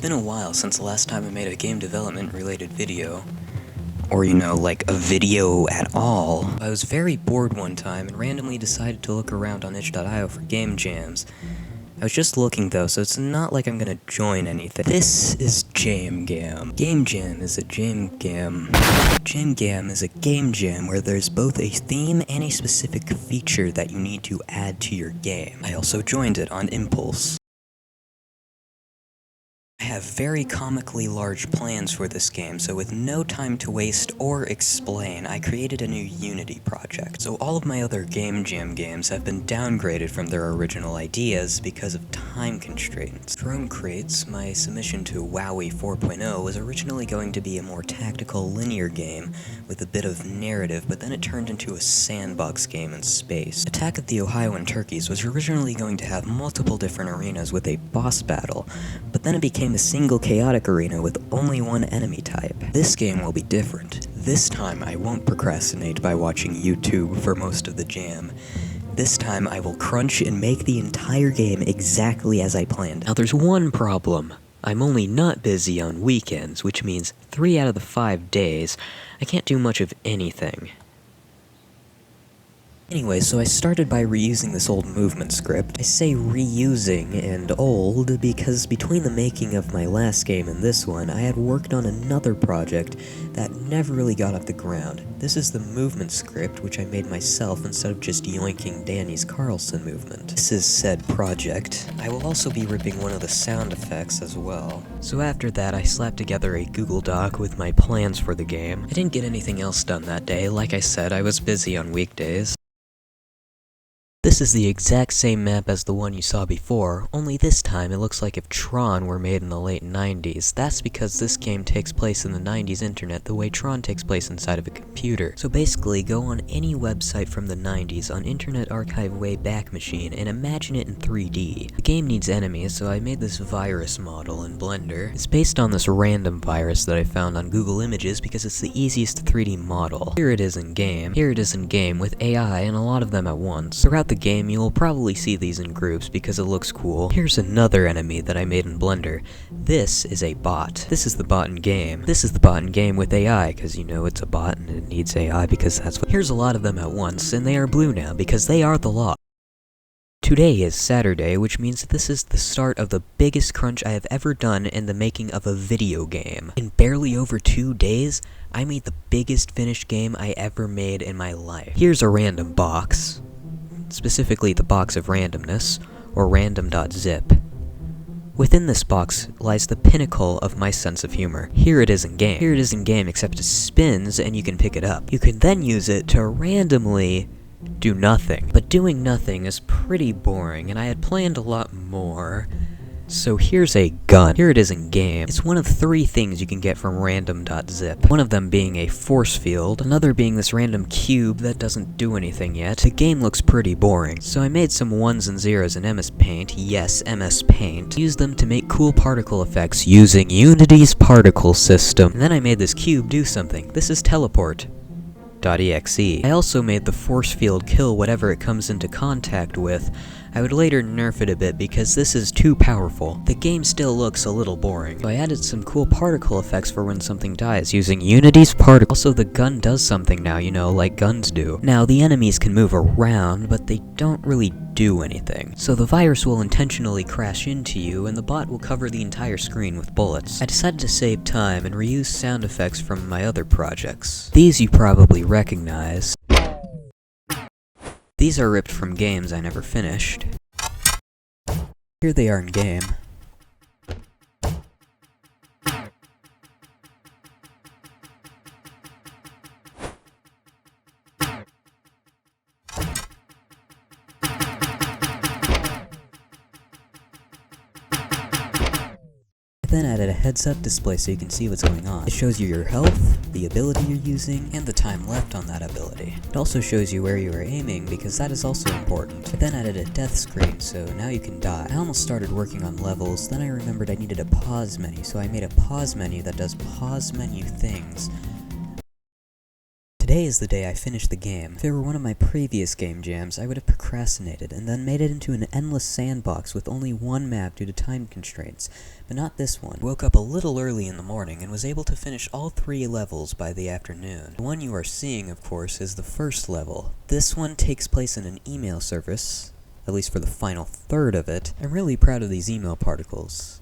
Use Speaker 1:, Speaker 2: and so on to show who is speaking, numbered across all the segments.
Speaker 1: been a while since the last time I made a game development related video. Or, like a video at all. I was very bored one time and randomly decided to look around on itch.io for game jams. I was just looking though, so it's not like I'm gonna join anything. This is Jame Gam. Game Jam is a Jame Gam. Jame Gam is a game jam where there's both a theme and a specific feature that you need to add to your game. I also joined it on impulse. I have very comically large plans for this game, so with no time to waste or explain, I created a new Unity project. So all of my other Game Jam games have been downgraded from their original ideas because of time constraints. Drone Crates, my submission to WoWie 4.0, was originally going to be a more tactical linear game with a bit of narrative, but then it turned into a sandbox game in space. Attack of the Ohioan Turkeys was originally going to have multiple different arenas with a boss battle, but then it became a single chaotic arena with only one enemy type. This game will be different. This time I won't procrastinate by watching YouTube for most of the jam. This time I will crunch and make the entire game exactly as I planned. Now there's one problem. I'm only not busy on weekends, which means 3 out of the 5 days, I can't do much of anything. Anyway, so I started by reusing this old movement script. I say reusing and old because between the making of my last game and this one, I had worked on another project that never really got off the ground. This is the movement script, which I made myself instead of just yoinking Danny's Carlson movement. This is said project. I will also be ripping one of the sound effects as well. So after that, I slapped together a Google Doc with my plans for the game. I didn't get anything else done that day. Like I said, I was busy on weekdays. This is the exact same map as the one you saw before, only this time it looks like if Tron were made in the late 90s. That's because this game takes place in the 90s internet the way Tron takes place inside of a computer. So basically, go on any website from the 90s on Internet Archive Wayback Machine and imagine it in 3D. The game needs enemies, so I made this virus model in Blender. It's based on this random virus that I found on Google Images because it's the easiest 3D model. Here it is in game. Here it is in game with AI and a lot of them at once. Throughout the game, you'll probably see these in groups because it looks cool. Here's another enemy that I made in Blender. This is a bot. This is the bot in game. This is the bot in game with AI, because you know it's a bot and it needs AI because that's what— Here's a lot of them at once, and they are blue now because they are the law. Today is Saturday, which means this is the start of the biggest crunch I have ever done in the making of a video game. In barely over 2 days, I made the biggest finished game I ever made in my life. Here's a random box. Specifically the box of randomness, or random.zip. Within this box lies the pinnacle of my sense of humor. Here it is in game. Here it is in game, except it spins and you can pick it up. You can then use it to randomly do nothing. But doing nothing is pretty boring, and I had planned a lot more. So here's a gun. Here it is in game. It's one of 3 things you can get from random.zip. One of them being a force field, another being this random cube that doesn't do anything yet. The game looks pretty boring. So I made some 1s and 0s in MS Paint, yes, MS Paint. Used them to make cool particle effects using Unity's particle system. And then I made this cube do something. This is teleport. .exe. I also made the force field kill whatever it comes into contact with. I would later nerf it a bit because this is too powerful. The game still looks a little boring. So I added some cool particle effects for when something dies using Unity's particle. Also, the gun does something now, like guns do. Now, the enemies can move around, but they don't really do anything. So the virus will intentionally crash into you, and the bot will cover the entire screen with bullets. I decided to save time and reuse sound effects from my other projects. These you probably recognize. These are ripped from games I never finished. Here they are in game. Then added a heads-up display so you can see what's going on. It shows you your health, the ability you're using, and the time left on that ability. It also shows you where you are aiming, because that is also important. I then added a death screen, so now you can die. I almost started working on levels, then I remembered I needed a pause menu, so I made a pause menu that does pause menu things. Today is the day I finished the game. If it were one of my previous game jams, I would have procrastinated and then made it into an endless sandbox with only one map due to time constraints, but not this one. I woke up a little early in the morning and was able to finish all 3 levels by the afternoon. The one you are seeing, of course, is the first level. This one takes place in an email service, at least for the final third of it. I'm really proud of these email particles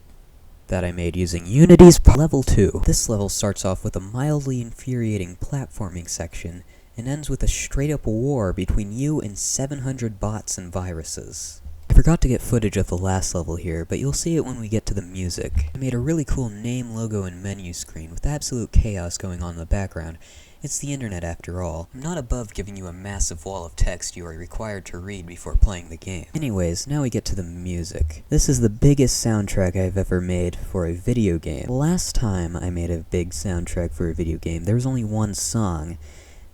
Speaker 1: that I made using Unity's Level 2. This level starts off with a mildly infuriating platforming section and ends with a straight-up war between you and 700 bots and viruses. I forgot to get footage of the last level here, but you'll see it when we get to the music. I made a really cool name, logo, and menu screen with absolute chaos going on in the background. It's the internet after all. I'm not above giving you a massive wall of text you are required to read before playing the game. Anyways, now we get to the music. This is the biggest soundtrack I've ever made for a video game. Last time I made a big soundtrack for a video game, there was only one song.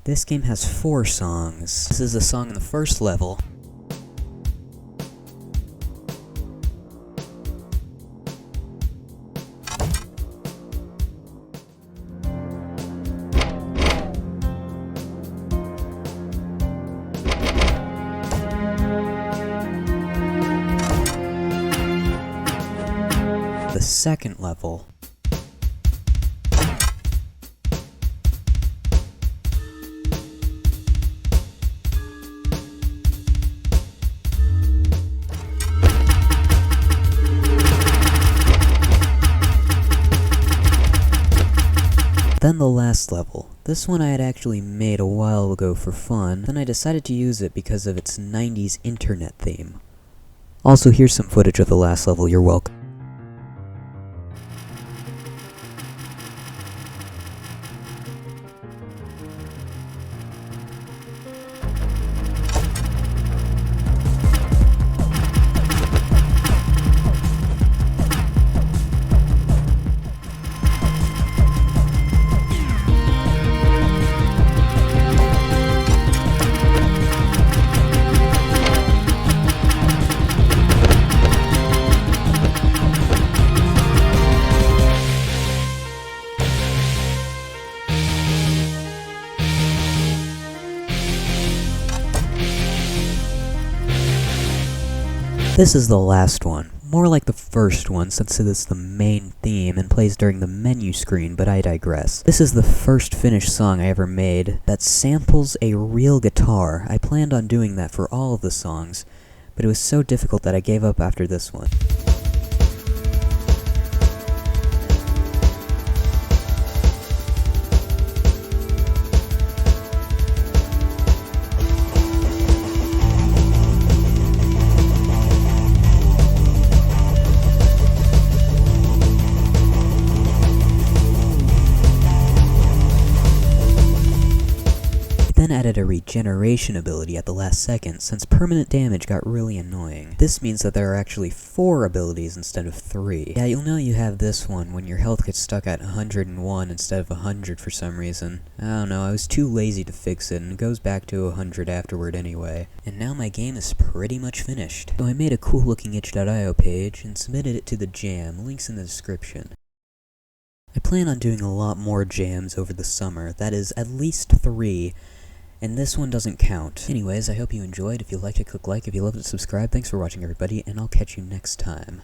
Speaker 1: This game has 4 songs. This is the song in the first level. The second level. Then the last level. This one I had actually made a while ago for fun, then I decided to use it because of its 90s internet theme. Also, here's some footage of the last level, you're welcome. This is the last one. More like the first one since it is the main theme and plays during the menu screen, but I digress. This is the first finished song I ever made that samples a real guitar. I planned on doing that for all of the songs, but it was so difficult that I gave up after this one. Then added a regeneration ability at the last second, since permanent damage got really annoying. This means that there are actually 4 abilities instead of 3. Yeah, you'll know you have this one when your health gets stuck at 101 instead of 100 for some reason. I don't know, I was too lazy to fix it, and it goes back to 100 afterward anyway. And now my game is pretty much finished. So I made a cool looking itch.io page and submitted it to the jam, links in the description. I plan on doing a lot more jams over the summer, that is, at least 3. And this one doesn't count. Anyways, I hope you enjoyed. If you liked it, click like. If you loved it, subscribe. Thanks for watching, everybody, and I'll catch you next time.